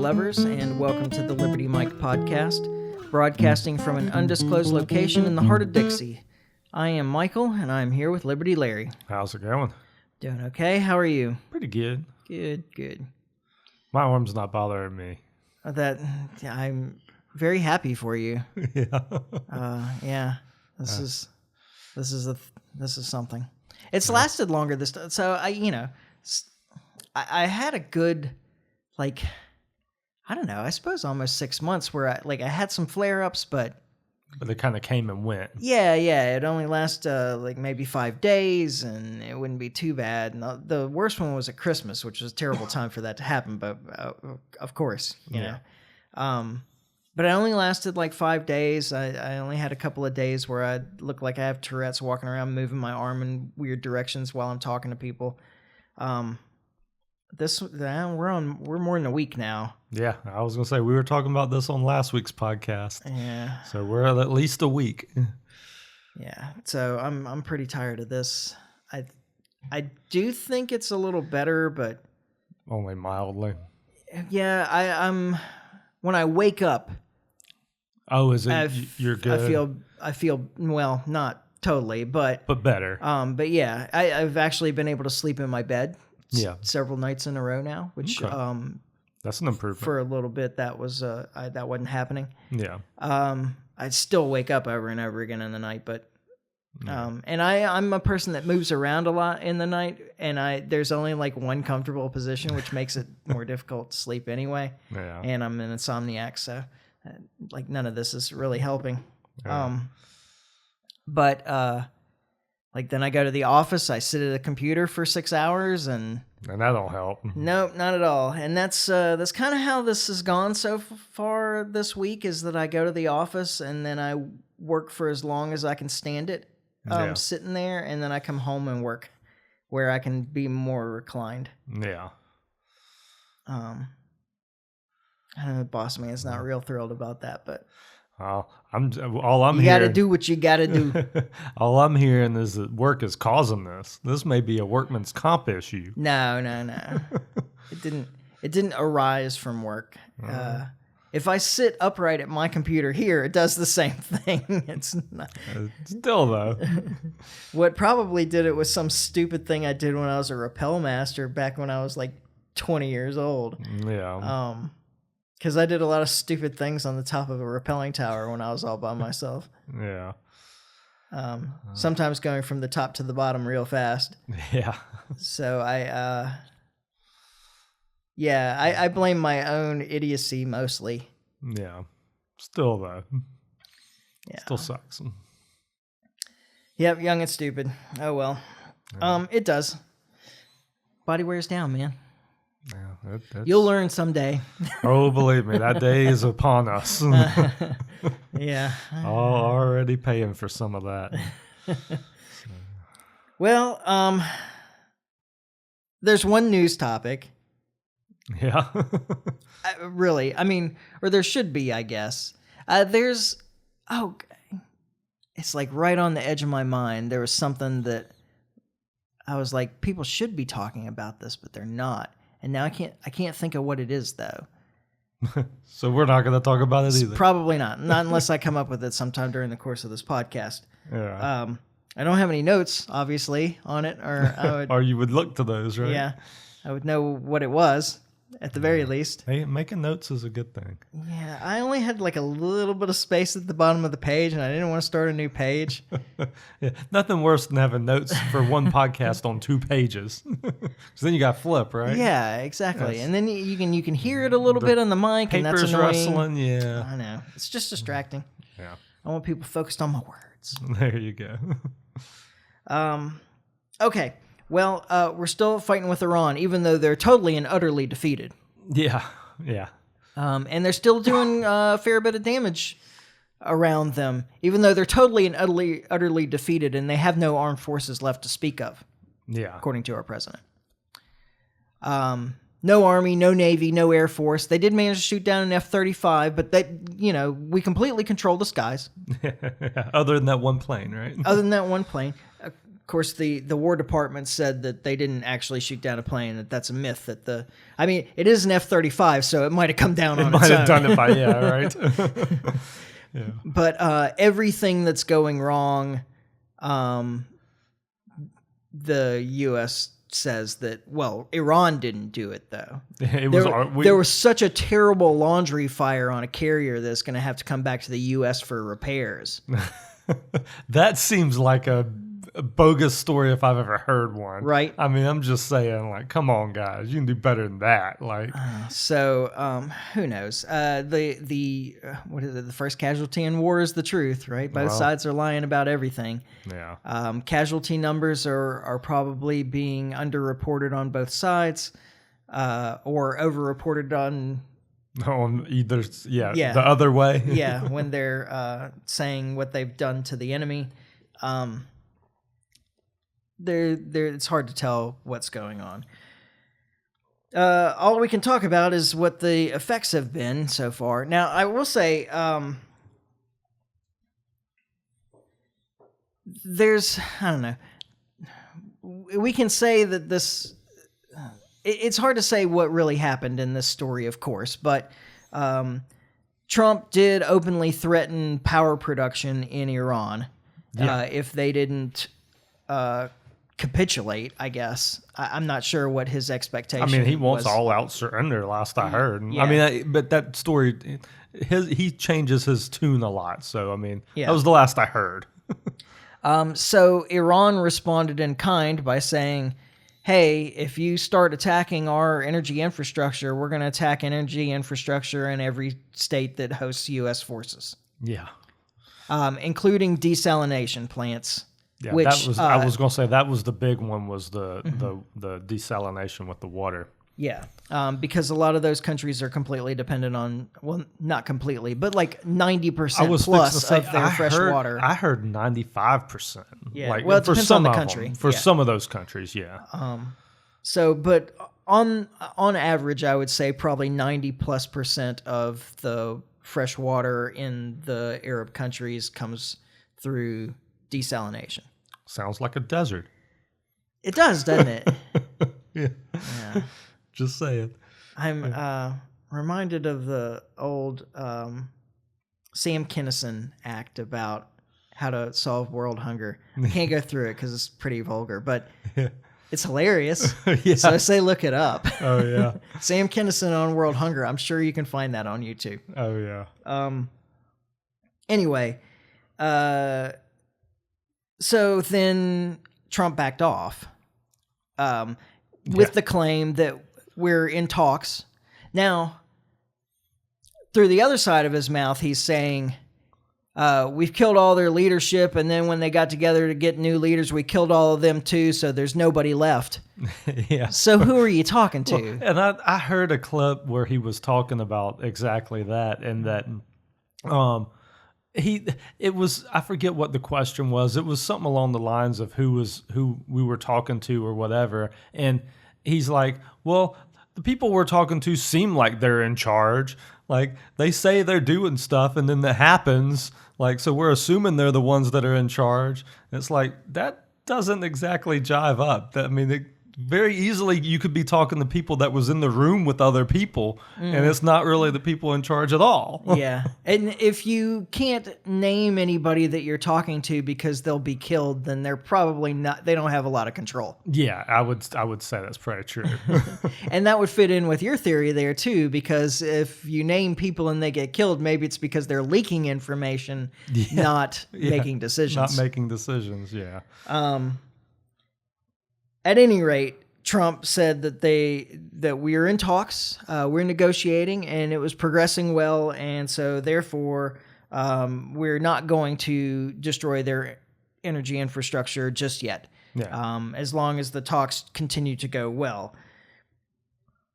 lovers, and welcome to the Liberty Mike podcast, broadcasting from an undisclosed location in the heart of Dixie. I am Michael, and I'm here with Liberty Larry. How's it going? Doing okay. How are you? Pretty good. Good. My arm's not bothering me. I'm very happy for you. Yeah. This is something. It's lasted longer this time, so I had a good, I suppose almost 6 months where I had some flare-ups, but they kind of came and went. Yeah, it only lasted maybe 5 days, and it wouldn't be too bad. And the worst one was at Christmas, which was a terrible time for that to happen, but of course, you know. But it only lasted 5 days. I only had a couple of days where I look like I have Tourette's, walking around moving my arm in weird directions while I'm talking to people. We're more than a week now. Yeah, I was gonna say we were talking about this on last week's podcast. Yeah. So we're at least a week. Yeah. So I'm pretty tired of this. I do think it's a little better, but only mildly. Yeah, I'm when I wake up. Oh, is it you're good? I feel well, not totally, but better. But yeah, I've actually been able to sleep in my bed. Several nights in a row now, which okay. That's an improvement. For a little bit, that was that wasn't happening. Yeah. I'd still wake up over and over again in the night, but and I'm a person that moves around a lot in the night, and there's only one comfortable position, which makes it more difficult to sleep anyway. Yeah. And I'm an insomniac, so none of this is really helping. Yeah. Then I go to the office, I sit at a computer for 6 hours, and that don't help. Nope, not at all. And that's kind of how this has gone so far this week, is that I go to the office and then I work for as long as I can stand it, sitting there, and then I come home and work where I can be more reclined. Yeah. I know the boss man is not real thrilled about that, but you got to do what you got to do. All I'm hearing is that work is causing this. This may be a workman's comp issue. No. It didn't arise from work. If I sit upright at my computer here, it does the same thing. It's not. Still though. What probably did it was some stupid thing I did when I was a rappel master back when I was 20 years old. Yeah. Because I did a lot of stupid things on the top of a rappelling tower when I was all by myself. Yeah. Sometimes going from the top to the bottom real fast. Yeah. So I blame my own idiocy mostly. Yeah. Still though. Yeah. Still sucks. Yep, young and stupid. Oh well. Yeah. It does. Body wears down, man. Yeah, you'll learn someday. Oh, believe me, that day is upon us. Yeah. Already paying for some of that. Well, there's one news topic. Yeah. Really, or there should be, I guess. It's right on the edge of my mind. There was something that I was like, people should be talking about this, but they're not. And now I can't think of what it is, though. So we're not going to talk about it either. Probably not. Not unless I come up with it sometime during the course of this podcast. Yeah. I don't have any notes, obviously, on it, or I would. Or you would look to those, right? Yeah, I would know what it was at the very least. Hey, making notes is a good thing. Yeah, I only had a little bit of space at the bottom of the page, and I didn't want to start a new page. Yeah, nothing worse than having notes for one podcast on 2 pages. Because then you got flip, right? Yeah, exactly. Yes. And then you can hear it a little bit on the mic, and that's annoying. Rustling, yeah. I know. It's just distracting. Yeah. I want people focused on my words. There you go. Okay. Well, we're still fighting with Iran, even though they're totally and utterly defeated. Yeah. And they're still doing a fair bit of damage around them, even though they're totally and utterly defeated, and they have no armed forces left to speak of. Yeah. According to our president. No Army, no Navy, no Air Force. They did manage to shoot down an F-35, but we completely control the skies. Other than that one plane, right? Other than that one plane. Of course, the War Department said that they didn't actually shoot down a plane. That's a myth. It is an F-35, so it might have come down on its own. Might have done it by right. Yeah. But everything that's going wrong, the U.S. says that, well, Iran didn't do it, though. There was such a terrible laundry fire on a carrier that's going to have to come back to the U.S. for repairs. That seems like a bogus story if I've ever heard one. Right. I mean, I'm just saying, like, come on, guys. You can do better than that. Like, who knows? What is it? The first casualty in war is the truth, right? Both sides are lying about everything. Yeah. Casualty numbers are probably being underreported on both sides, or overreported on either. Yeah. The other way. Yeah. When they're saying what they've done to the enemy. It's hard to tell what's going on. All we can talk about is what the effects have been so far. Now, I will say, I don't know. We can say that this. It's hard to say what really happened in this story, of course, but Trump did openly threaten power production in Iran if they didn't capitulate, I guess. I'm not sure what his expectation was. I mean, he wants all-out surrender, last I heard. Yeah. I mean, but that story, he changes his tune a lot. So, I mean, that was the last I heard. So Iran responded in kind by saying, hey, if you start attacking our energy infrastructure, we're going to attack energy infrastructure in every state that hosts U.S. forces. Yeah. Including desalination plants. Yeah, which, that was. I was going to say that was the big one. Was the desalination with the water? Yeah, because a lot of those countries are completely dependent on, well, not completely, but like 90% plus of their fresh water. I heard 95%. Yeah, well, it depends on the country. For some of those countries, yeah. But on average, I would say probably 90+% of the fresh water in the Arab countries comes through desalination. Sounds like a desert. It does, doesn't it? Yeah. Just saying. I'm reminded of the old Sam Kinison act about how to solve world hunger. I can't go through it because it's pretty vulgar, but it's hilarious. So I say look it up. Oh, yeah. Sam Kinison on world hunger. I'm sure you can find that on YouTube. Oh, yeah. Anyway, so then Trump backed off with the claim that we're in talks. Now, through the other side of his mouth, he's saying, we've killed all their leadership, and then when they got together to get new leaders, we killed all of them too, so there's nobody left. Yeah. So who are you talking to? Well, and I heard a clip where he was talking about exactly that, and that it was, I forget what the question was. It was something along the lines of who we were talking to or whatever. And he's like, well, the people we're talking to seem like they're in charge. Like, they say they're doing stuff and then that happens. Like, so we're assuming they're the ones that are in charge. And it's like, that doesn't exactly jive up. I mean, very easily you could be talking to people that was in the room with other people, and it's not really the people in charge at all. Yeah. And if you can't name anybody that you're talking to because they'll be killed, then they're probably not, they don't have a lot of control. Yeah, I would say that's probably true. And that would fit in with your theory there too, because if you name people and they get killed, maybe it's because they're leaking information, not making decisions. Not making decisions, yeah. At any rate, Trump said that we are in talks, we're negotiating, and it was progressing well, and so therefore we're not going to destroy their energy infrastructure just yet, as long as the talks continue to go well.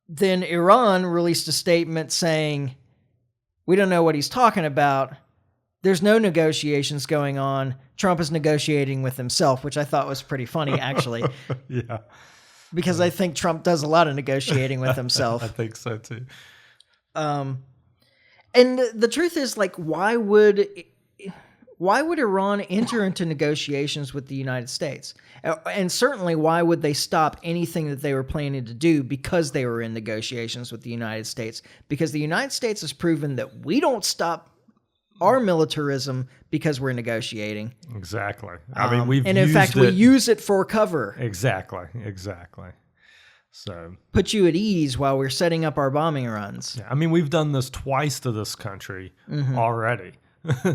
Then Iran released a statement saying, we don't know what he's talking about. There's no negotiations going on. Trump is negotiating with himself, which I thought was pretty funny, actually. Yeah. Because I think Trump does a lot of negotiating with himself. I think so, too. And the truth is, like, why would Why would Iran enter into negotiations with the United States? And certainly, why would they stop anything that they were planning to do because they were in negotiations with the United States? Because the United States has proven that we don't stop our militarism because we're negotiating. Exactly. I mean, we've and in used fact, we use it for cover. Exactly. So put you at ease while we're setting up our bombing runs. yeah, I mean, we've done this twice to this country already.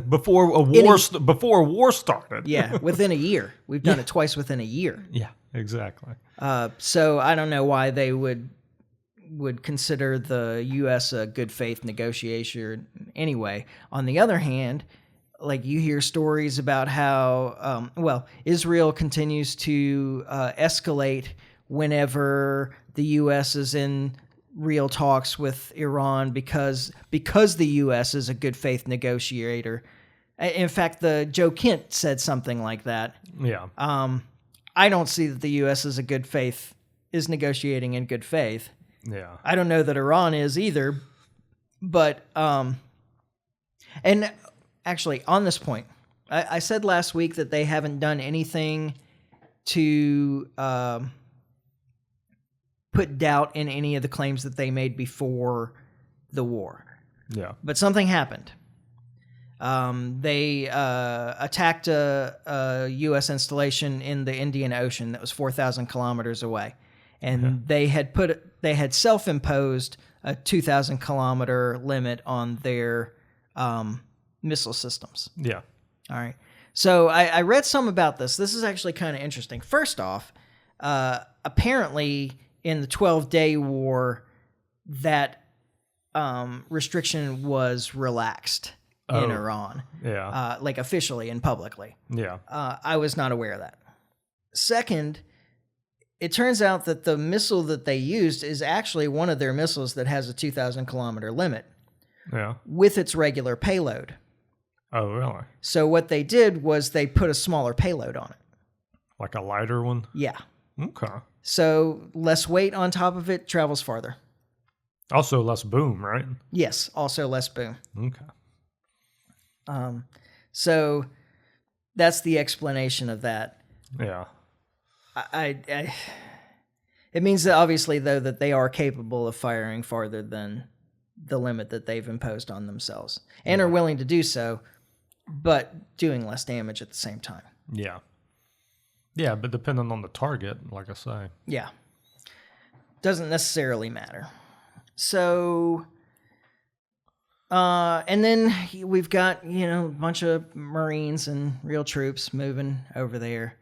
before a war started. Yeah, within a year. We've done it twice within a year. Yeah, exactly. So I don't know why they would consider the U.S. a good faith negotiator anyway. On the other hand, like you hear stories about how, Israel continues to escalate whenever the U.S. is in real talks with Iran because the U.S. is a good faith negotiator. In fact, the Joe Kent said something like that. Yeah. I don't see that the U.S. is negotiating in good faith. Yeah. I don't know that Iran is either, but and actually on this point, I said last week that they haven't done anything to put doubt in any of the claims that they made before the war. Yeah. But something happened. They attacked a U.S. installation in the Indian Ocean that was 4,000 kilometers away. And they had self-imposed a 2,000 kilometer limit on their missile systems. Yeah. All right. So I read some about this. This is actually kind of interesting. First off, apparently in the 12-day war, that restriction was relaxed in Iran. Yeah. Like officially and publicly. Yeah. I was not aware of that. Second, it turns out that the missile that they used is actually one of their missiles that has a 2,000 kilometer limit. Yeah. With its regular payload. Oh, really? So what they did was they put a smaller payload on it. Like a lighter one? Yeah. Okay. So less weight on top of it, travels farther. Also less boom, right? Yes, also less boom. Okay. So that's the explanation of that. Yeah. It means that obviously, though, that they are capable of firing farther than the limit that they've imposed on themselves and are willing to do so, but doing less damage at the same time. Yeah. Yeah, but depending on the target, like I say. Yeah. Doesn't necessarily matter. So, and then we've got, a bunch of Marines and real troops moving over there.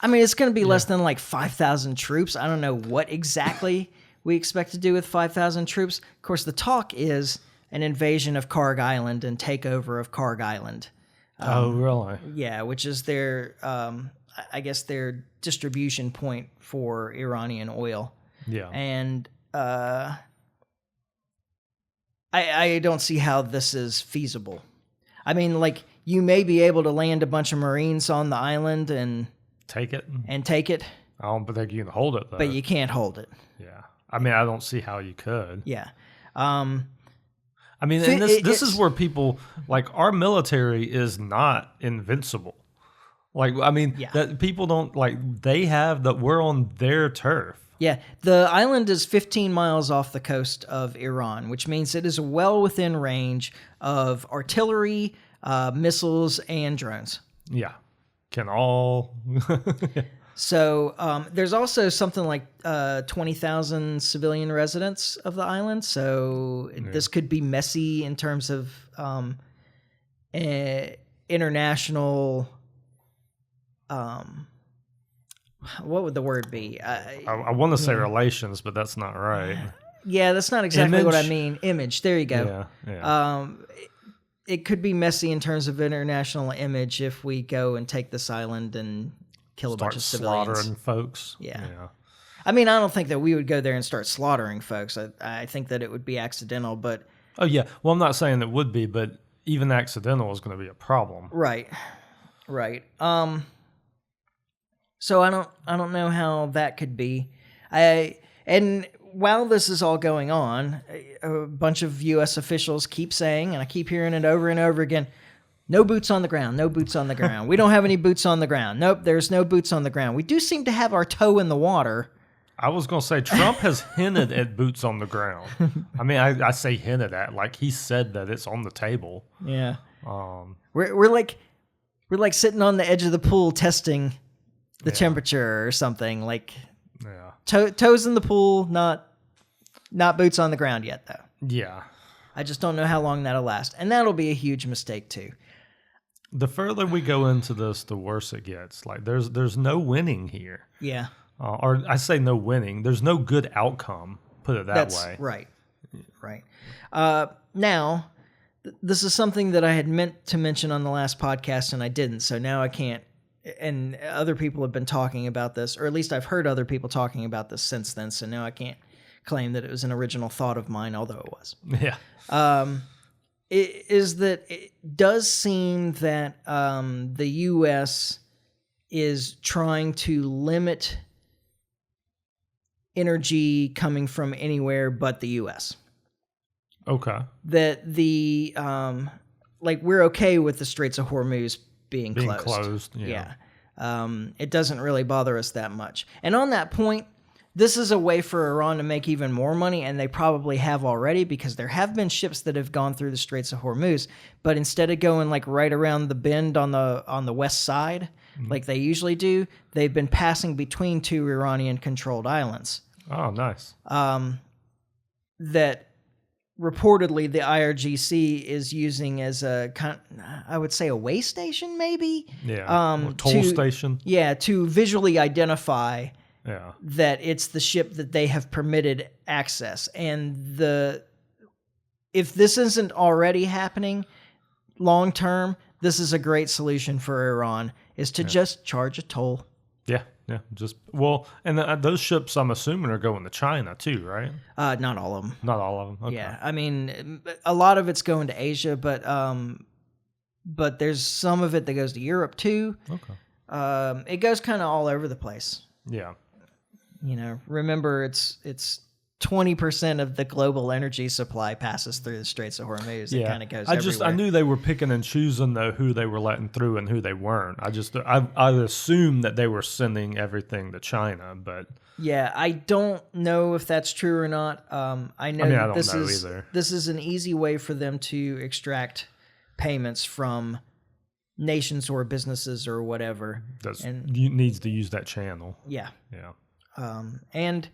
I mean, it's going to be less than like 5,000 troops. I don't know what exactly we expect to do with 5,000 troops. Of course, the talk is an invasion of Karg Island and takeover of Karg Island. Oh, really? Yeah, which is their, I guess, their distribution point for Iranian oil. Yeah. And I don't see how this is feasible. I mean, like, you may be able to land a bunch of Marines on the island and take it. I don't think you can hold it, though. But you can't hold it. Yeah. I mean, I don't see how you could. Yeah. I mean, and this is where people, like, our military is not invincible. Like, I mean, that people don't, like, we're on their turf. Yeah. The island is 15 miles off the coast of Iran, which means it is well within range of artillery, missiles, and drones. Yeah. Can all... So there's also something like 20,000 civilian residents of the island. So this could be messy in terms of international. What would the word be? I want to say relations, but that's not right. Yeah, that's not exactly what I mean. Image. There you go. Yeah. It could be messy in terms of international image if we go and take this island and kill a bunch of civilians. Slaughtering folks. Yeah. I mean, I don't think that we would go there and start slaughtering folks. I think that it would be accidental, but... Oh, yeah. Well, I'm not saying it would be, but even accidental is going to be a problem. Right. So I don't know how that could be. And while this is all going on, a bunch of U.S. officials keep saying, and I keep hearing it over and over again, No boots on the ground. No boots on the ground. We don't have any boots on the ground. Nope, there's no boots on the ground. We do seem to have our toe in the water. I was going to say, Trump has hinted at boots on the ground. I mean, I say hinted at, like he said that it's on the table. Yeah. We're like sitting on the edge of the pool testing the temperature or something. Like toes in the pool, not boots on the ground yet, though. Yeah. I just don't know how long that'll last. And that'll be a huge mistake, too. The further we go into this, the worse it gets. Like, there's no winning here. Yeah. Or I say no winning. There's no good outcome, put it that way. Right. Right. Now, this is something that I had meant to mention on the last podcast, and I didn't. So now I can't. And other people have been talking about this, or at least I've heard other people talking about this since then. So now I can't claim that it was an original thought of mine, although it was. Yeah. It does seem that the U.S. is trying to limit energy coming from anywhere but the U.S. Okay. That we're okay with the Straits of Hormuz being closed. Yeah. It doesn't really bother us that much. And on that point, this is a way for Iran to make even more money, and they probably have already, because there have been ships that have gone through the Straits of Hormuz, but instead of going like right around the bend on the west side, like they usually do, they've been passing between two Iranian-controlled islands. Oh, nice. That reportedly the IRGC is using as I would say a way station, maybe? Yeah, toll station. Yeah, to visually identify that it's the ship that they have permitted access. And if this isn't already happening long term, this is a great solution for Iran, is to just charge a toll. Yeah. And those ships, I'm assuming, are going to China too, right? Not all of them. Not all of them. Okay. Yeah, I mean, a lot of it's going to Asia, but there's some of it that goes to Europe too. Okay. It goes kind of all over the place. Yeah. Remember, it's 20% of the global energy supply passes through the Straits of Hormuz. Yeah. It kind of goes everywhere. I knew they were picking and choosing though who they were letting through and who they weren't. I assumed that they were sending everything to China, but yeah, I don't know if that's true or not. I know I don't know either. This is an easy way for them to extract payments from nations or businesses or whatever. Needs to use that channel. Yeah. Yeah. And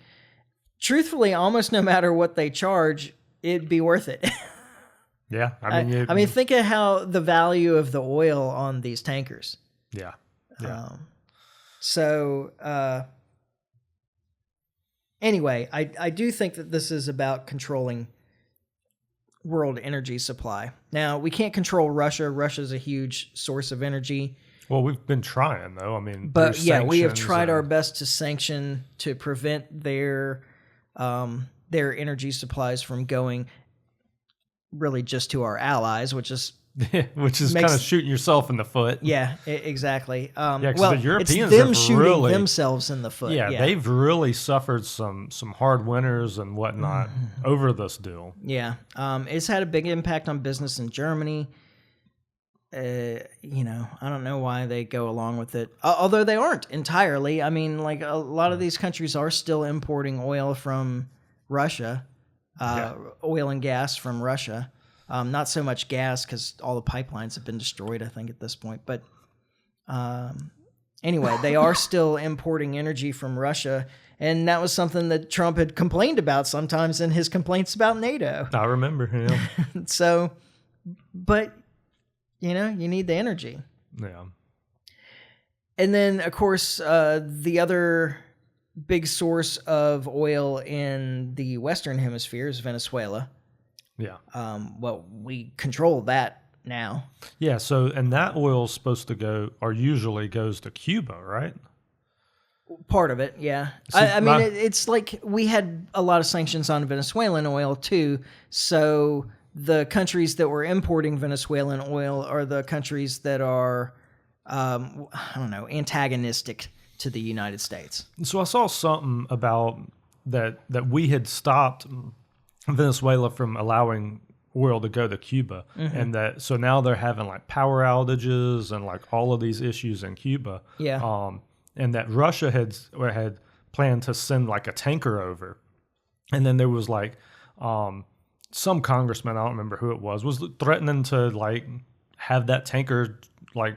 truthfully, almost no matter what they charge, it'd be worth it. Yeah. I mean, think of how the value of the oil on these tankers. Yeah. Anyway, I do think that this is about controlling world energy supply. Now, we can't control Russia. Russia's a huge source of energy. Well, we've been trying, though. I mean, but yeah, we have tried our best to sanction to prevent their energy supplies from going really just to our allies, which is kind of shooting yourself in the foot. Yeah, exactly. Because the Europeans it's them shooting themselves in the foot. Yeah, they've really suffered some hard winters and whatnot over this deal. Yeah, it's had a big impact on business in Germany. I don't know why they go along with it, although they aren't entirely. I mean, like a lot of these countries are still importing oil from Russia, oil and gas from Russia. Not so much gas because all the pipelines have been destroyed, I think, at this point. But anyway, they are still importing energy from Russia. And that was something that Trump had complained about sometimes in his complaints about NATO. I remember, yeah. So, but, you need the energy. Yeah. And then, of course, the other big source of oil in the Western Hemisphere is Venezuela. Yeah. We control that now. Yeah. So, and that oil's supposed to go, or usually goes to Cuba, right? Part of it, yeah. See, it's like we had a lot of sanctions on Venezuelan oil too. So the countries that were importing Venezuelan oil are the countries that are, antagonistic to the United States. So I saw something about that we had stopped Venezuela from allowing oil to go to Cuba, and that so now they're having like power outages and like all of these issues in Cuba. Yeah. And that Russia had planned to send like a tanker over, and then there was like some congressman, I don't remember who it was threatening to like have that tanker like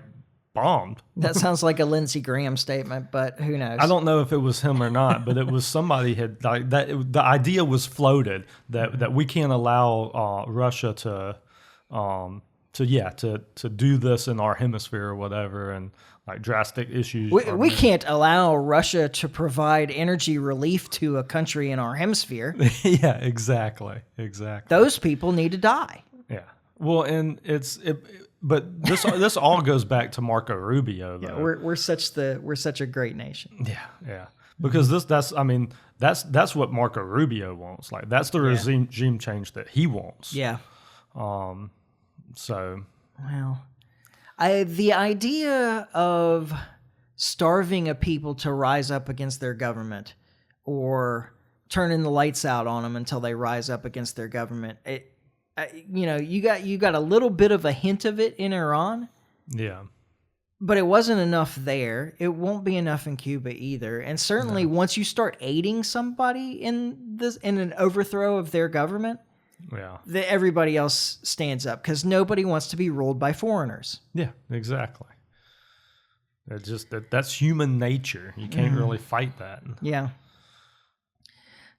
bombed. That sounds like a Lindsey Graham statement, but who knows? I don't know if it was him or not, but it was somebody had like that. The idea was floated that we can't allow Russia to do this in our hemisphere or whatever, and like drastic issues. We can't allow Russia to provide energy relief to a country in our hemisphere. Yeah, exactly. Those people need to die. Yeah. Well, and but this all goes back to Marco Rubio, though. Yeah, we're such a great nation. Yeah. Because that's what Marco Rubio wants. Like that's the regime change that he wants. Yeah. So. Well, the idea of starving a people to rise up against their government, or turning the lights out on them until they rise up against their government. You got a little bit of a hint of it in Iran. Yeah. But it wasn't enough there. It won't be enough in Cuba either. And certainly once you start aiding somebody in an overthrow of their government, everybody else stands up, because nobody wants to be ruled by foreigners. Yeah, exactly. That's human nature. You can't really fight that. Yeah.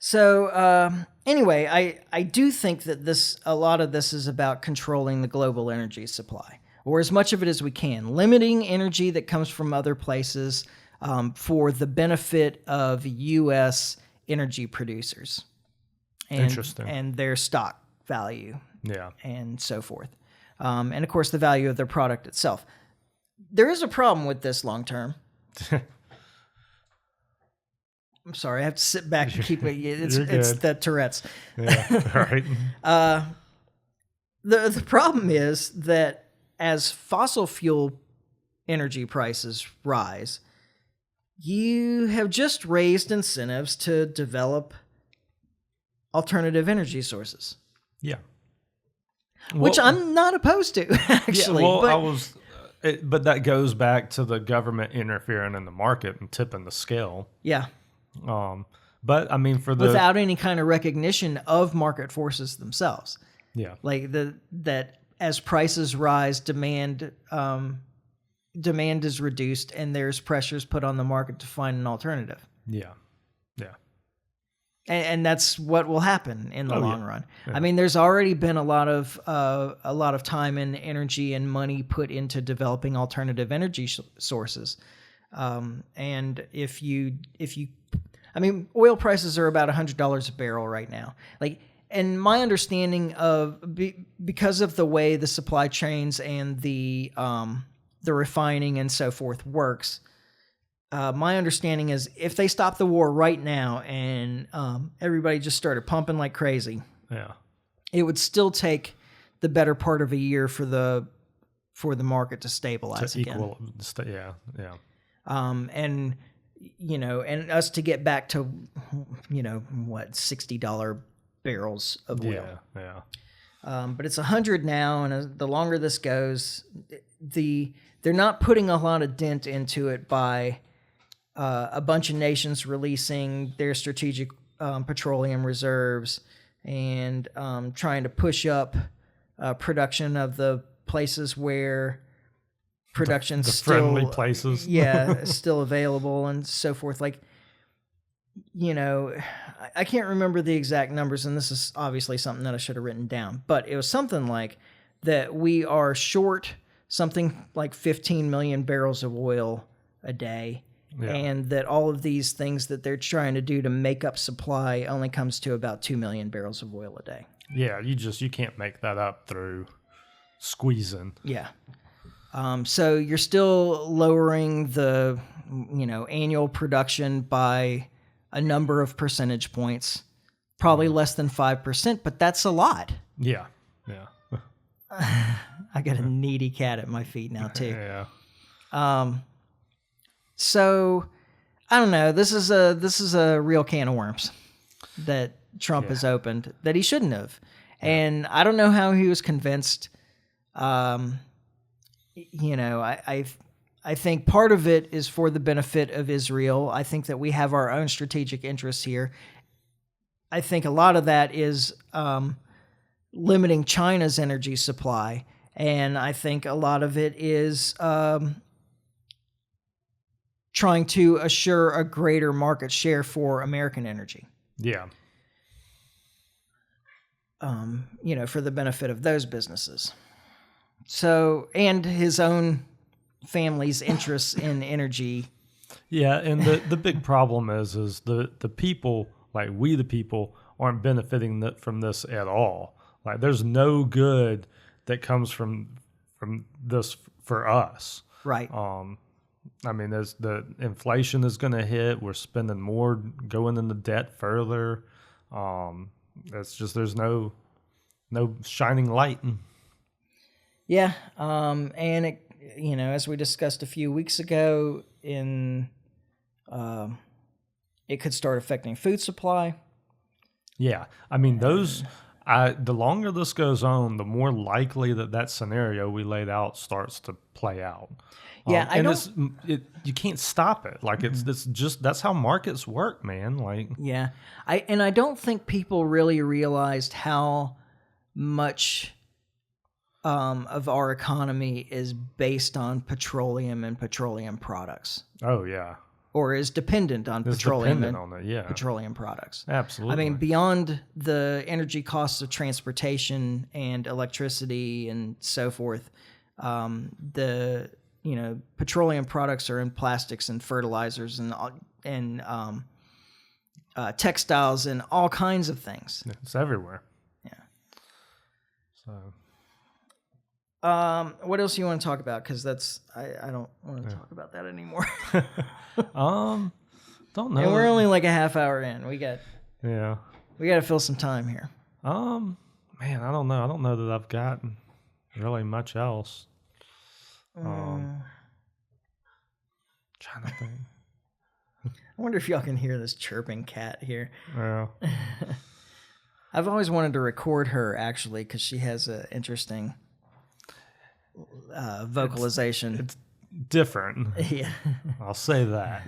So anyway, I do think that a lot of this is about controlling the global energy supply, or as much of it as we can, limiting energy that comes from other places for the benefit of U.S. energy producers. Interesting. And their stock value. Yeah. And so forth. And of course, the value of their product itself. There is a problem with this long term. I'm sorry, I have to sit back and keep it. It's the Tourette's. Yeah, right. The problem is that as fossil fuel energy prices rise, you have just raised incentives to develop alternative energy sources. Yeah. Which I'm not opposed to, actually. But that goes back to the government interfering in the market and tipping the scale. Yeah. But I mean, without any kind of recognition of market forces themselves. Yeah. Like that as prices rise, demand is reduced, and there's pressures put on the market to find an alternative. Yeah. Yeah. And that's what will happen in the long run. Yeah. I mean, there's already been a lot of time and energy and money put into developing alternative energy sources. And if you, I mean, oil prices are about $100 a barrel right now. Like, and my understanding because of the way the supply chains and the refining and so forth works, my understanding is if they stop the war right now and everybody just started pumping like crazy, it would still take the better part of a year for the market to stabilize again. And and us to get back to what, $60 barrels of oil. But it's 100 now, and the longer this goes, they're not putting a lot of dent into it by a bunch of nations releasing their strategic petroleum reserves and trying to push up production of the places where production's the still friendly places. Still available and so forth. Like, I can't remember the exact numbers, and this is obviously something that I should have written down, but it was something like that we are short something like 15 million barrels of oil a day. Yeah. And that all of these things that they're trying to do to make up supply only comes to about 2 million barrels of oil a day. Yeah, you can't make that up through squeezing. Yeah. So you're still lowering the annual production by a number of percentage points, probably less than 5%, but that's a lot. Yeah. I got a needy cat at my feet now too. Yeah. So I don't know. This is a real can of worms that Trump has opened that he shouldn't have. And I don't know how he was convinced. You know, I think part of it is for the benefit of Israel. I think that we have our own strategic interests here. I think a lot of that is limiting China's energy supply. And I think a lot of it is trying to assure a greater market share for American energy. Yeah. You know, for the benefit of those businesses. So, and his own family's interests in energy. Yeah, and the big problem is the people, like we the people, aren't benefiting from this at all. Like there's no good that comes from this for us. Right. I mean, there's the inflation is going to hit. We're spending more, going into debt further. It's just there's no shining light. Yeah, and it, you know, as we discussed a few weeks ago, it could start affecting food supply. Yeah, I mean the longer this goes on, the more likely that scenario we laid out starts to play out. Yeah, you can't stop it. Like it's just that's how markets work, man. Like yeah, I don't think people really realized how much of our economy is based on petroleum and petroleum products. Oh yeah, or is dependent on petroleum and petroleum products. Absolutely. I mean, beyond the energy costs of transportation and electricity and so forth, the petroleum products are in plastics and fertilizers and textiles and all kinds of things. It's everywhere. Yeah. So. What else you want to talk about? Because I don't want to talk about that anymore. Don't know. And we're only like a half hour in. We got to fill some time here. Man, I don't know. I don't know that I've got really much else. Trying to think. I wonder if y'all can hear this chirping cat here. Yeah. I've always wanted to record her actually because she has an interesting vocalization. It's different. Yeah. I'll say that.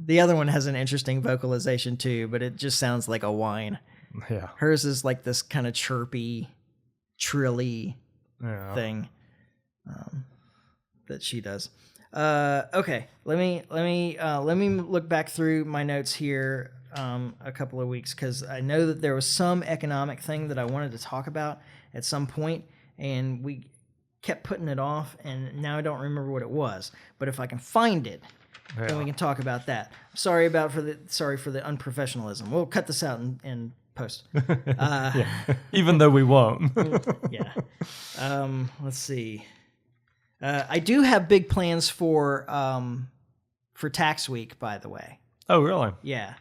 The other one has an interesting vocalization too, but it just sounds like a whine. Yeah. Hers is like this kind of chirpy, trilly thing that she does. Okay, let me look back through my notes here a couple of weeks because I know that there was some economic thing that I wanted to talk about at some point, and we kept putting it off, and now I don't remember what it was. But if I can find it, then we can talk about that. Sorry for the unprofessionalism. We'll cut this out and post. Even though we won't. Yeah. Let's see. I do have big plans for tax week, by the way. Oh, really? Yeah.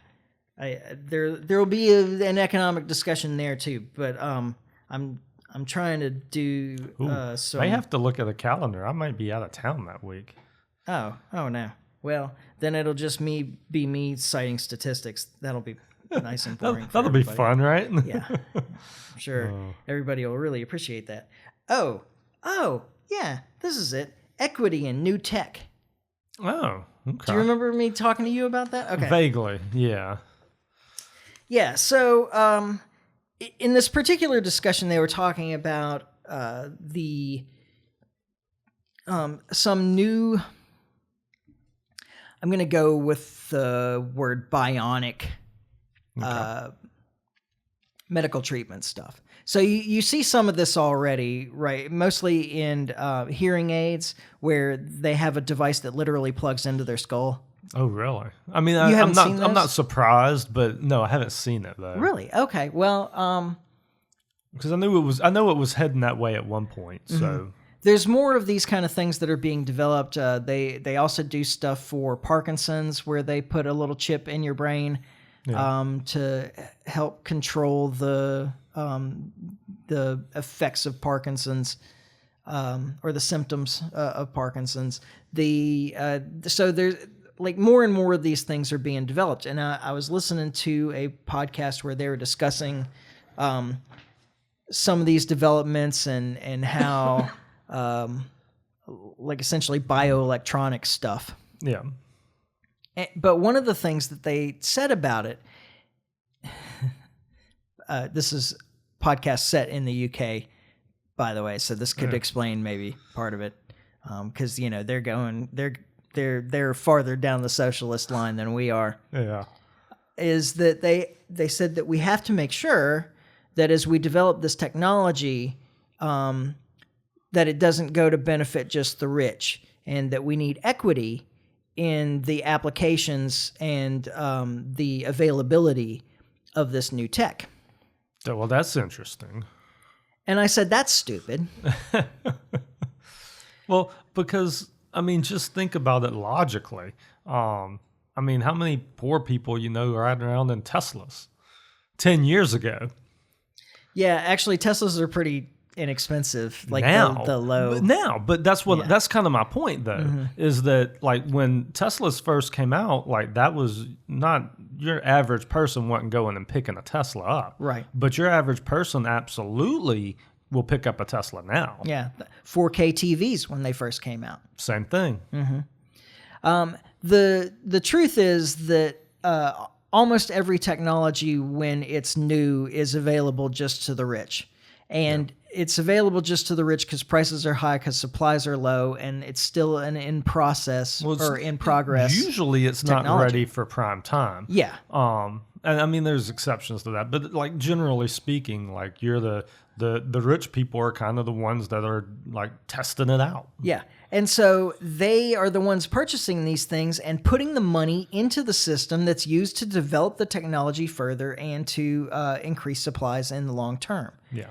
There will be an economic discussion there too, but I'm trying to do some. I have to look at a calendar. I might be out of town that week. Oh no. Well, then it'll just be me citing statistics. That'll be nice and boring. That'll be fun, right? Yeah. I'm sure everybody will really appreciate that. Oh, yeah, this is it. Equity in new tech. Oh, okay. Do you remember me talking to you about that? Okay. Vaguely, yeah. Yeah, so in this particular discussion, they were talking about some new... I'm going to go with the word bionic medical treatment stuff. So you see some of this already, right? Mostly in hearing aids where they have a device that literally plugs into their skull. Oh, really? I mean, I'm not surprised, but no, I haven't seen it though. Really? Okay. Well, because I know it was heading that way at one point. So. Mm-hmm. There's more of these kind of things that are being developed. They also do stuff for Parkinson's where they put a little chip in your brain to help control the effects of Parkinson's or the symptoms of Parkinson's. So there's like more and more of these things are being developed. And I was listening to a podcast where they were discussing some of these developments and how like essentially bioelectronic stuff. Yeah. But one of the things that they said about it, this is podcast set in the UK, by the way, so this could explain maybe part of it, because they're farther down the socialist line than we are. Yeah. Is that they said that we have to make sure that as we develop this technology, that it doesn't go to benefit just the rich, and that we need equity in the applications and the availability of this new tech. Well, that's interesting. And I said, that's stupid. Well, because, I mean, just think about it logically. I mean, how many poor people riding around in Teslas 10 years ago? Yeah, actually, Teslas are pretty inexpensive. Like now, the low. But that's what that's kind of my point, though, is that like when Teslas first came out, like that was not your average person wasn't going and picking a Tesla up, right? But your average person absolutely will pick up a Tesla now. Yeah, 4K TVs when they first came out. Same thing. The truth is that almost every technology, when it's new, is available just to the rich. And it's available just to the rich because prices are high, because supplies are low, and it's still an in progress. Usually it's technology. Not ready for prime time. Yeah. And I mean, there's exceptions to that, but like generally speaking, like you're the rich people are kind of the ones that are like testing it out. Yeah. And so they are the ones purchasing these things and putting the money into the system that's used to develop the technology further and to increase supplies in the long term. Yeah.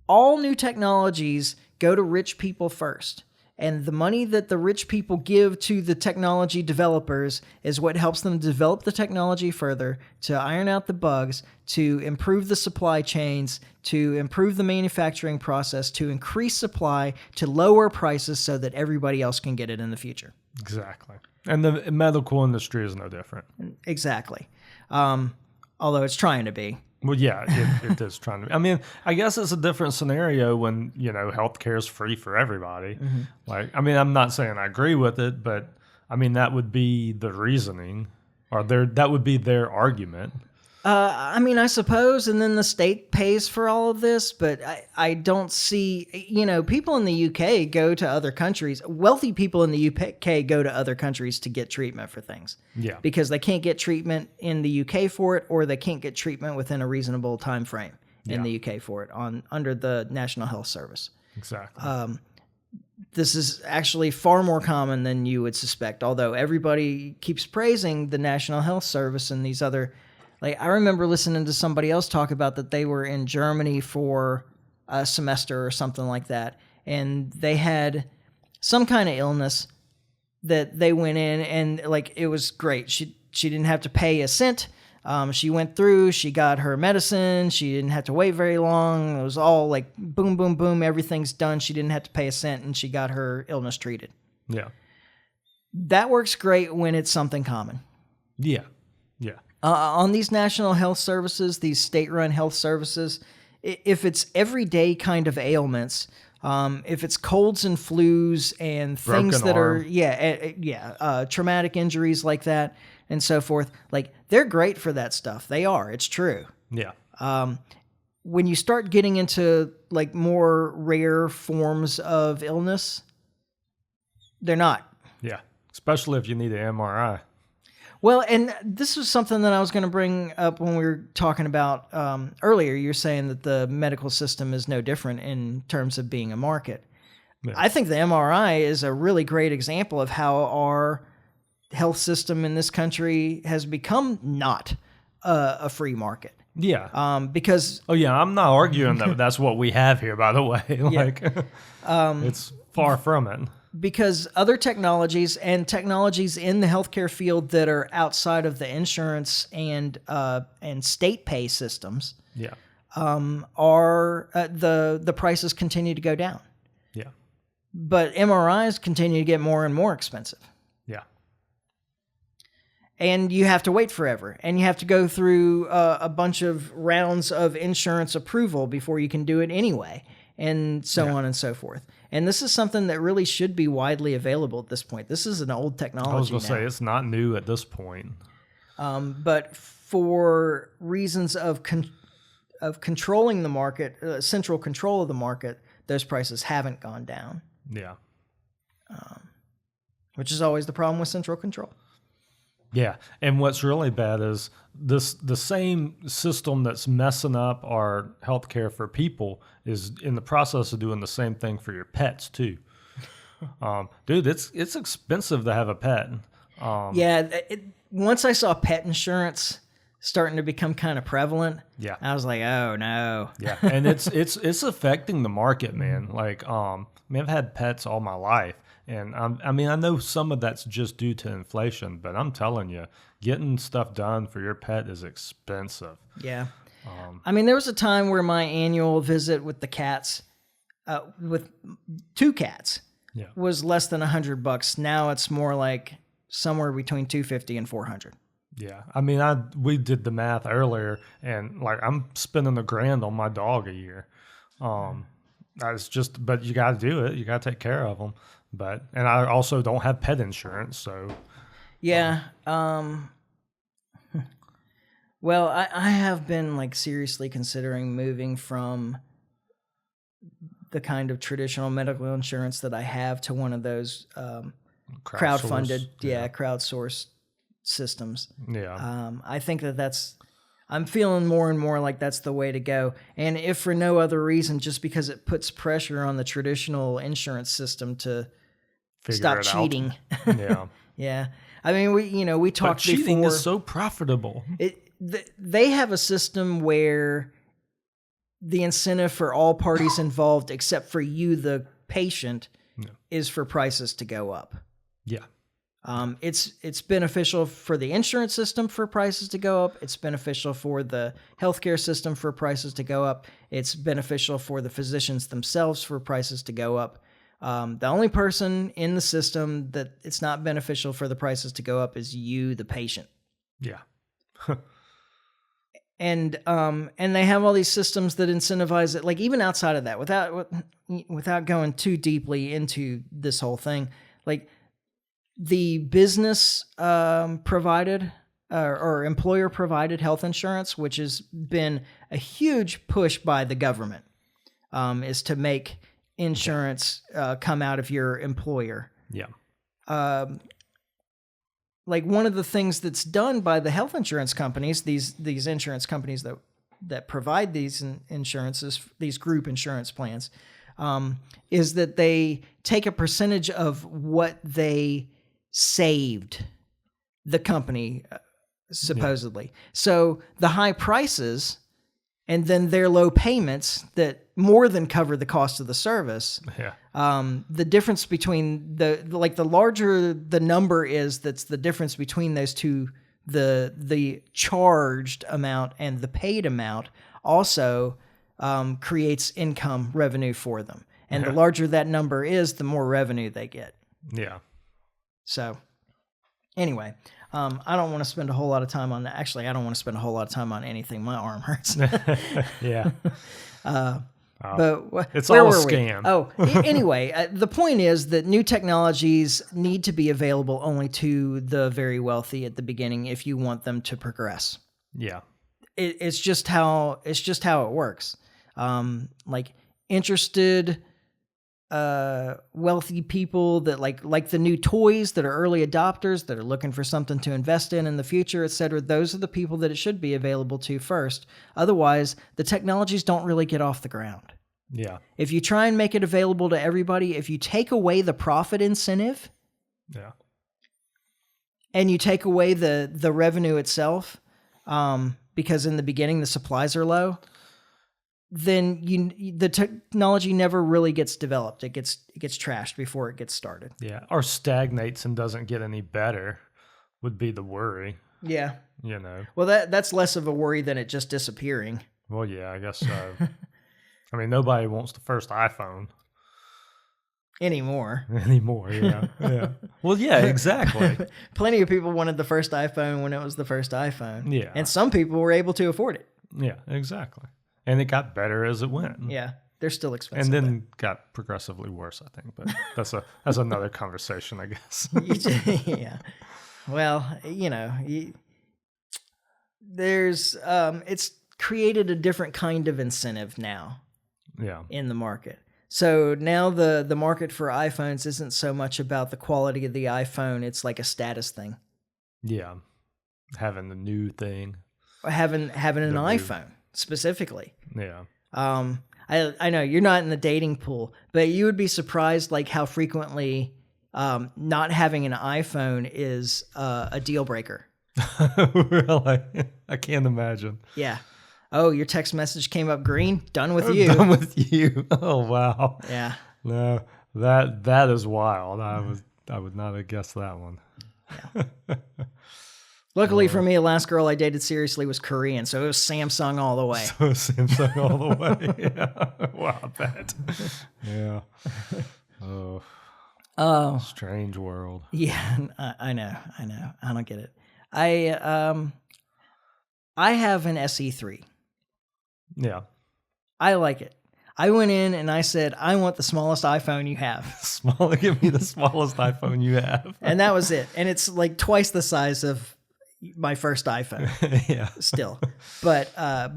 All new technologies go to rich people first. And the money that the rich people give to the technology developers is what helps them develop the technology further, to iron out the bugs, to improve the supply chains, to improve the manufacturing process, to increase supply, to lower prices so that everybody else can get it in the future. Exactly. And the medical industry is no different. Exactly. Although it's trying to be. Well, yeah, it is trying to be. I mean, I guess it's a different scenario when, healthcare is free for everybody. Mm-hmm. Like, I mean, I'm not saying I agree with it, but I mean, that would be the reasoning, or that would be their argument. I mean, I suppose, and then the state pays for all of this, but I don't see, people in the UK go to other countries. Wealthy people in the UK go to other countries to get treatment for things. Yeah. Because they can't get treatment in the UK for it, or they can't get treatment within a reasonable time frame in the UK for it under the National Health Service. Exactly. This is actually far more common than you would suspect, although everybody keeps praising the National Health Service and these other... Like, I remember listening to somebody else talk about that they were in Germany for a semester or something like that, and they had some kind of illness that they went in, and like it was great. She didn't have to pay a cent. She went through, she got her medicine, she didn't have to wait very long. It was all like boom, boom, boom, everything's done. She didn't have to pay a cent, and she got her illness treated. Yeah. That works great when it's something common. Yeah. Yeah. On these national health services, these state-run health services, if it's everyday kind of ailments, if it's colds and flus and things that are, traumatic injuries like that and so forth, like they're great for that stuff. They are. It's true. Yeah. When you start getting into like more rare forms of illness, they're not. Yeah. Especially if you need an MRI. Well, and this was something that I was going to bring up when we were talking about earlier. You're saying that the medical system is no different in terms of being a market. Yeah. I think the MRI is a really great example of how our health system in this country has become not a free market. Yeah. Because... Oh, yeah, I'm not arguing that that's what we have here, by the way. It's far from it. Because other technologies and technologies in the healthcare field that are outside of the insurance and state pay systems, are the prices continue to go down. Yeah. But MRIs continue to get more and more expensive. Yeah. and you have to wait forever, and you have to go through a bunch of rounds of insurance approval before you can do it anyway, and so on and so forth. And this is something that really should be widely available at this point. This is an old technology. I was going to say, it's not new at this point. But for reasons of controlling the market, central control of the market, those prices haven't gone down. Yeah. Which is always the problem with central control. Yeah, and what's really bad is the same system that's messing up our healthcare for people is in the process of doing the same thing for your pets too. Dude, it's expensive to have a pet. Once I saw pet insurance starting to become kind of prevalent, I was like, oh no. Yeah, and it's affecting the market, man. Like, I've had pets all my life. And I know some of that's just due to inflation, but I'm telling you, getting stuff done for your pet is expensive. Yeah. There was a time where my annual visit with the cats, with 2 cats, was less than $100. Now it's more like somewhere between $250 and $400. Yeah. We did the math earlier, and like I'm spending $1,000 on my dog a year. That's just, but you got to do it. You got to take care of them. And I also don't have pet insurance, so. Yeah. Well, I have been like seriously considering moving from the kind of traditional medical insurance that I have to one of those crowdfunded, crowdsourced systems. Yeah. I think I'm feeling more and more like that's the way to go. And if for no other reason, just because it puts pressure on the traditional insurance system to stop cheating. Yeah. Yeah. We talked before. Cheating is so profitable. They have a system where the incentive for all parties involved, except for you, the patient, is for prices to go up. Yeah. It's beneficial for the insurance system for prices to go up. It's beneficial for the healthcare system for prices to go up. It's beneficial for the physicians themselves for prices to go up. The only person in the system that it's not beneficial for the prices to go up is you, the patient. Yeah. And they have all these systems that incentivize it. Like even outside of that, without going too deeply into this whole thing, like the business provided or employer provided health insurance, which has been a huge push by the government, is to make insurance come out of your employer. Yeah. Like one of the things that's done by the health insurance companies, these insurance companies that provide these insurances, these group insurance plans, is that they take a percentage of what they saved the company, supposedly. Yeah. So the high prices and then their low payments that more than cover the cost of the service. Yeah. The difference between the larger the number is, that's the difference between those two, the charged amount and the paid amount also creates income revenue for them. And the larger that number is, the more revenue they get. Yeah. So anyway, I don't want to spend a whole lot of time on that. Actually, I don't want to spend a whole lot of time on anything. My arm hurts. Yeah. But it's all a scam. Oh, anyway, the point is that new technologies need to be available only to the very wealthy at the beginning if you want them to progress. Yeah. It's just how it works. Like interested wealthy people that like the new toys, that are early adopters, that are looking for something to invest in the future, etc. Those are the people that it should be available to first. Otherwise, the technologies don't really get off the ground. Yeah. If you try and make it available to everybody, if you take away the profit incentive, and you take away the revenue itself, because in the beginning the supplies are low, then the technology never really gets developed. It gets trashed before it gets started. Yeah, or stagnates and doesn't get any better would be the worry. Yeah. You know. Well, that's less of a worry than it just disappearing. Well, yeah, I guess so. I mean, nobody wants the first iPhone. anymore. Yeah. Yeah. Well, yeah, exactly. Plenty of people wanted the first iPhone when it was the first iPhone. Yeah. And some people were able to afford it. Yeah, exactly. And it got better as it went. Yeah. They're still expensive. And then got progressively worse, I think. But that's another conversation, I guess. Yeah. Well, there's it's created a different kind of incentive now. Yeah. In the market. So now the market for iPhones isn't so much about the quality of the iPhone, it's like a status thing. Yeah. Having the new thing. Having an iPhone specifically. Yeah. I know you're not in the dating pool, but you would be surprised like how frequently not having an iPhone is a deal breaker. Really? I can't imagine. Yeah. Oh, your text message came up green? Done with you. Done with you. Oh, wow. Yeah. No, that is wild. I would not have guessed that one. Yeah. Luckily for me, the last girl I dated seriously was Korean, so it was Samsung all the way. So Samsung all the way. Yeah. Wow, I bet. Yeah. Oh, strange world. Yeah, I know. I don't get it. I have an SE3. Yeah. I like it. I went in and I said, I want the smallest iPhone you have. Give me the smallest iPhone you have. And that was it. And it's like twice the size of my first iPhone. Yeah. Still. But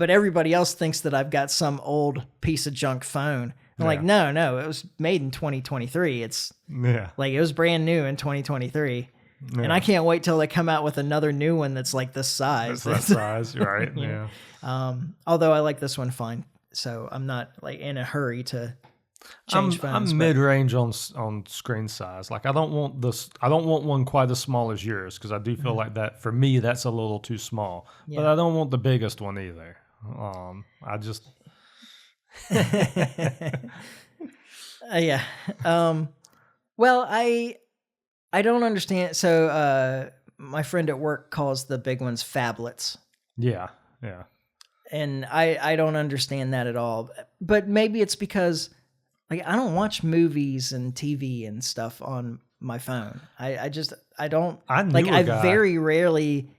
everybody else thinks that I've got some old piece of junk phone. I'm like, no, it was made in 2023. It's like it was brand new in 2023. Yeah. And I can't wait till they come out with another new one that's like this size. That's that size, right? Yeah. Although I like this one fine, so I'm not like in a hurry to change phones. I'm mid-range on screen size. Like I don't want one quite as small as yours because I do feel like that for me that's a little too small. Yeah. But I don't want the biggest one either. I just yeah. Well, I don't understand. So my friend at work calls the big ones phablets. Yeah. And I don't understand that at all. But maybe it's because like I don't watch movies and TV and stuff on my phone. I very rarely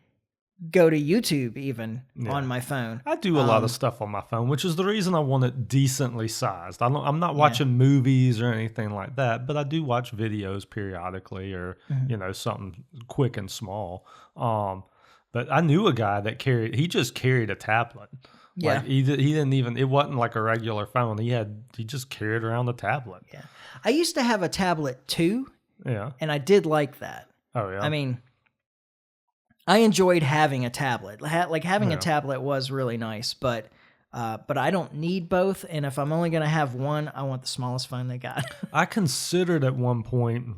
go to YouTube even on my phone. I do a lot of stuff on my phone, which is the reason I want it decently sized. I'm not watching movies or anything like that, but I do watch videos periodically or, something quick and small. But I knew a guy that he just carried a tablet. Yeah. Like he didn't even, it wasn't like a regular phone. He just carried around the tablet. Yeah. I used to have a tablet too. Yeah. And I did like that. Oh yeah. I mean, I enjoyed having a tablet. Like having a tablet was really nice, but I don't need both. And if I'm only going to have one, I want the smallest phone they got. I considered at one point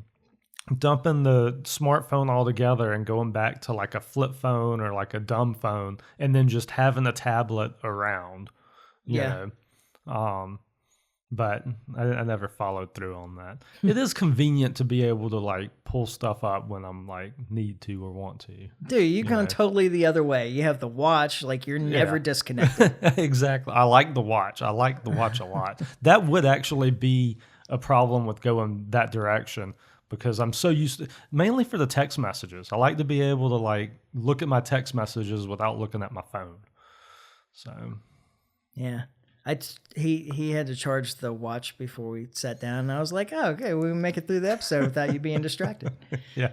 dumping the smartphone altogether and going back to like a flip phone or like a dumb phone and then just having a tablet around, you know. But I never followed through on that. It is convenient to be able to like pull stuff up when I'm like need to or want to. Dude, you've gone totally the other way. You have the watch, like you're never disconnected. Exactly. I like the watch. I like the watch a lot. That would actually be a problem with going that direction because I'm so used to, mainly for the text messages. I like to be able to like look at my text messages without looking at my phone. So, yeah. He had to charge the watch before we sat down, and I was like, "Oh, okay, we can make it through the episode without you being distracted." Yeah,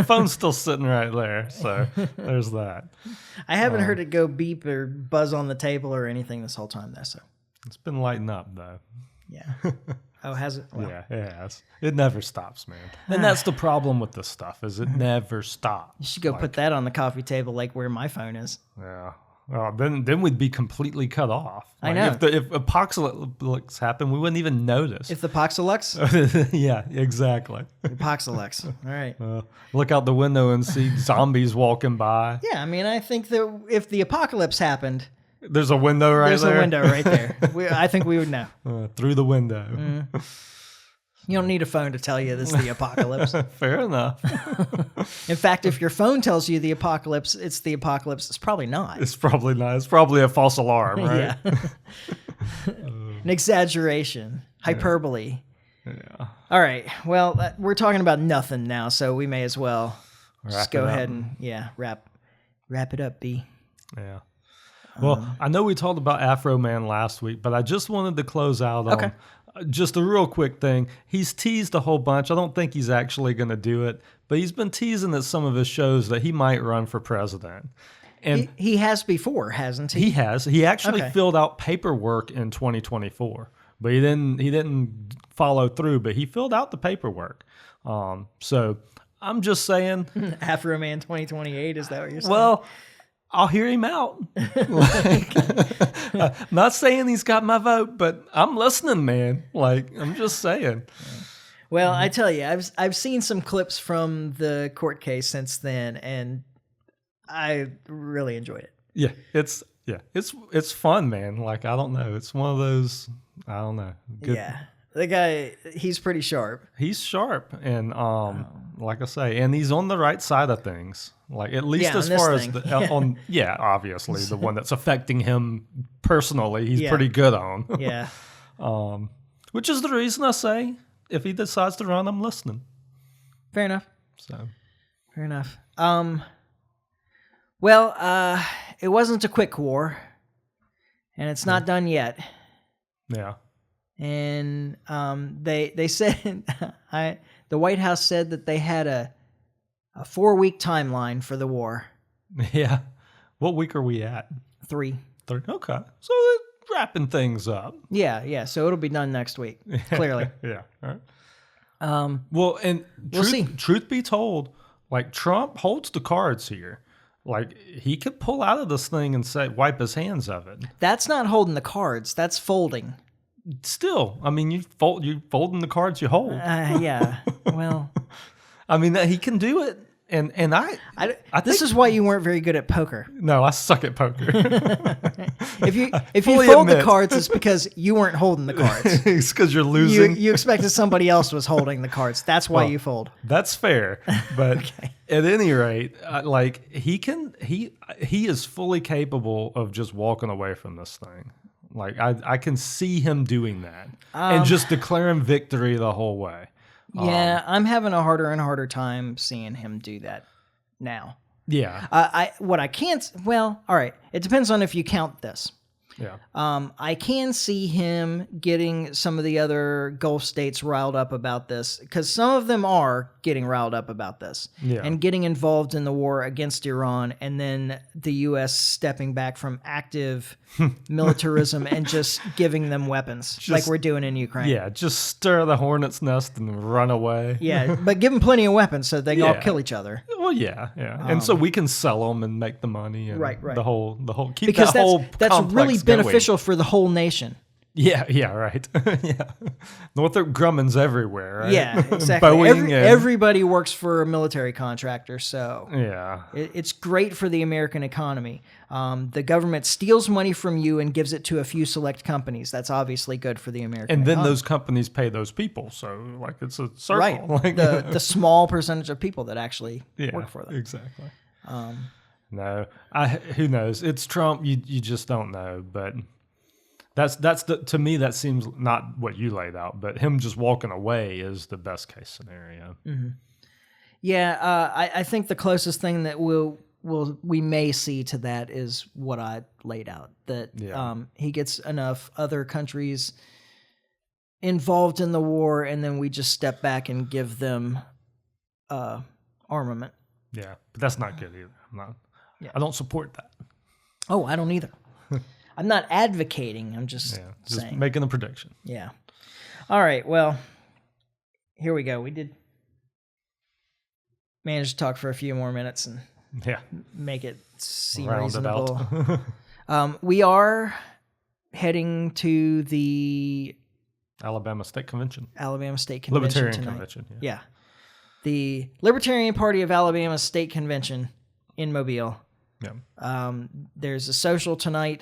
phone's still sitting right there, so there's that. I haven't heard it go beep or buzz on the table or anything this whole time, though. So it's been lighting up, though. Yeah. Oh, has it? Well, yeah, it has. It never stops, man. And that's the problem with this stuff is it never stops. You should go put that on the coffee table, like where my phone is. Yeah. Then we'd be completely cut off. Like, I know. If apocalypse happened, we wouldn't even notice. If the Poxalux? Yeah, exactly. The Poxalux. All right. Look out the window and see zombies walking by. Yeah, I mean, I think that if the apocalypse happened... There's a window right there? There's a window right there. I think we would know. Through the window. You don't need a phone to tell you this is the apocalypse. Fair enough. In fact, if your phone tells you the apocalypse, it's the apocalypse. It's probably not. It's probably not. It's probably a false alarm, right? Yeah. An exaggeration. Hyperbole. Yeah. All All right. Well, we're talking about nothing now, so we may as well just go ahead and wrap it up, B. Yeah. Well, I know we talked about Afro Man last week, but I just wanted to close out on just a real quick thing. He's teased a whole bunch. I don't think he's actually going to do it, but he's been teasing at some of his shows that he might run for president. And he has before, hasn't he? He has. He actually filled out paperwork in 2024, but he didn't follow through. But he filled out the paperwork. So I'm just saying, Afro Man 2028. Is that what you're saying? Well, I'll hear him out. Not saying he's got my vote, but I'm listening, man. I'm just saying. Well, I tell you, I've seen some clips from the court case since then, and I really enjoyed it. Yeah, it's fun, man. I don't know. It's one of those, I don't know. Good. Yeah. The guy, he's pretty sharp. He's sharp, and like I say, and he's on the right side of things. At least as far as obviously the one that's affecting him personally, he's pretty good on. Yeah. Which is the reason I say, if he decides to run, I'm listening. Fair enough. So. Fair enough. Well, it wasn't a quick war, and it's not done yet. Yeah. And they said the White House said that they had a 4-week timeline for the war. Yeah. What week are we at? 3. Okay. So they're wrapping things up. Yeah. So it'll be done next week, clearly. Yeah. All right. Well, and we'll see. Truth be told, Trump holds the cards here. He could pull out of this thing and wipe his hands of it. That's not holding the cards. That's folding. Still, I mean, you folding the cards you hold. Yeah. Well, I mean, he can do it, and I this is why you weren't very good at poker. No, I suck at poker. if you fold the cards, it's because you weren't holding the cards. It's because you're losing. You expected somebody else was holding the cards. That's why you fold. That's fair, but at any rate, he is fully capable of just walking away from this thing. I can see him doing that and just declaring victory the whole way. Yeah, I'm having a harder and harder time seeing him do that now. Yeah. All right. It depends on if you count this. Yeah. I can see him getting some of the other Gulf states riled up about this, because some of them are getting riled up about this and getting involved in the war against Iran, and then the U.S. stepping back from active militarism and just giving them weapons like we're doing in Ukraine. Yeah, just stir the hornet's nest and run away. Yeah, but give them plenty of weapons so they can all kill each other. Well, yeah. And so we can sell them and make the money and right. the whole keep because that whole that's really beneficial for the whole nation. Yeah, right. Yeah. Northrop Grumman's everywhere, right? Yeah, exactly. Boeing everybody works for a military contractor, so yeah, it's great for the American economy. The government steals money from you and gives it to a few select companies. That's obviously good for the American economy. And then those companies pay those people, so it's a circle. Right, the small percentage of people that actually work for them. Exactly. No, who knows? It's Trump. You just don't know, but... to me, that seems not what you laid out, but him just walking away is the best case scenario. Mm-hmm. Yeah, I think the closest thing that we may see to that is what I laid out, that he gets enough other countries involved in the war, and then we just step back and give them armament. Yeah, but that's not good either. I don't support that. Oh, I don't either. I'm not advocating. I'm just saying. Making a prediction. Yeah. All right. Well, here we go. We did manage to talk for a few more minutes and make it seem reasonable. We are heading to the Alabama State Convention. Libertarian tonight. Convention. Yeah. The Libertarian Party of Alabama State Convention in Mobile. Yeah. There's a social tonight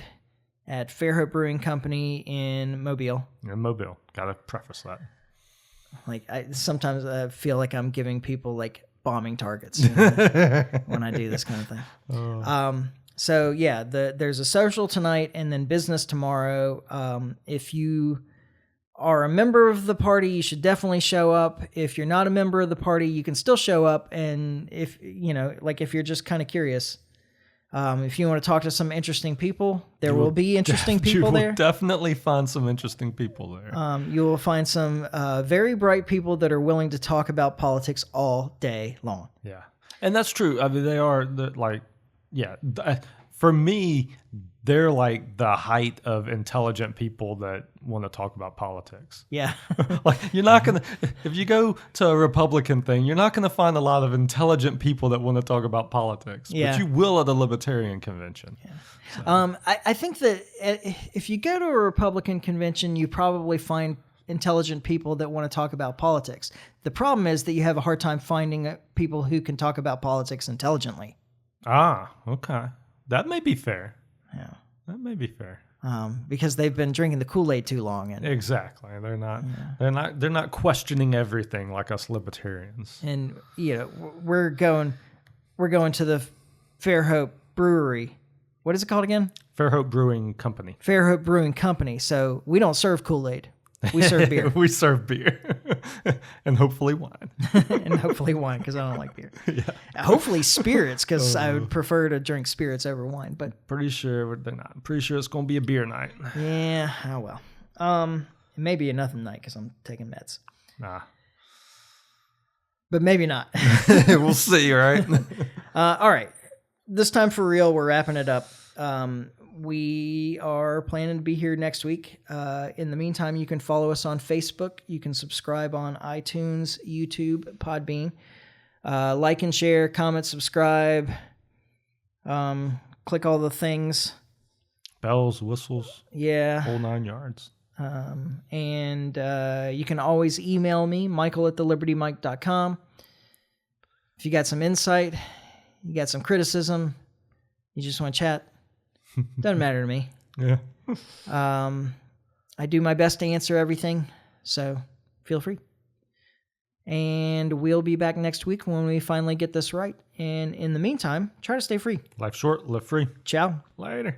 at Fairhope Brewing Company in Mobile. In Mobile. Gotta preface that. Sometimes I feel like I'm giving people bombing targets when I do this kind of thing. Oh. So yeah, there's a social tonight and then business tomorrow. If you are a member of the party, you should definitely show up. If you're not a member of the party, you can still show up. And if if you're just kind of curious, if you want to talk to some interesting people, there will be interesting people there. You will definitely find some interesting people there. You will find some very bright people that are willing to talk about politics all day long. Yeah. And that's true. I mean, for me, they're like the height of intelligent people that want to talk about politics. Yeah. Like, you're not going to, if you go to a Republican thing, you're not going to find a lot of intelligent people that want to talk about politics. Yeah. But you will at a Libertarian convention. Yeah. So. I think that if you go to a Republican convention, you probably find intelligent people that want to talk about politics. The problem is that you have a hard time finding people who can talk about politics intelligently. Ah, okay. That may be fair. Yeah. That may be fair. Because they've been drinking the Kool-Aid too long. And, exactly. They're not questioning everything like us libertarians. And we're going to the Fairhope Brewery. What is it called again? Fairhope Brewing Company. Fairhope Brewing Company. So we don't serve Kool-Aid. We serve beer. We serve beer. And hopefully wine. And hopefully wine, because I don't like beer. Yeah. Hopefully spirits, because I would prefer to drink spirits over wine. But pretty sure they're not. I'm pretty sure it's going to be a beer night. Yeah, oh well. It may be a nothing night because I'm taking meds. Nah. But maybe not. We'll see, right? All right. This time for real, we're wrapping it up. We are planning to be here next week. In the meantime, you can follow us on Facebook. You can subscribe on iTunes, YouTube, Podbean. Like and share, comment, subscribe. Click all the things. Bells, whistles. Yeah. Whole 9 yards. And you can always email me, michael@thelibertymike.com. If you got some insight, you got some criticism, you just want to chat, doesn't matter to me. Yeah. I do my best to answer everything, so feel free. And we'll be back next week when we finally get this right. And in the meantime, try to stay free. Life short, live free. Ciao. Later.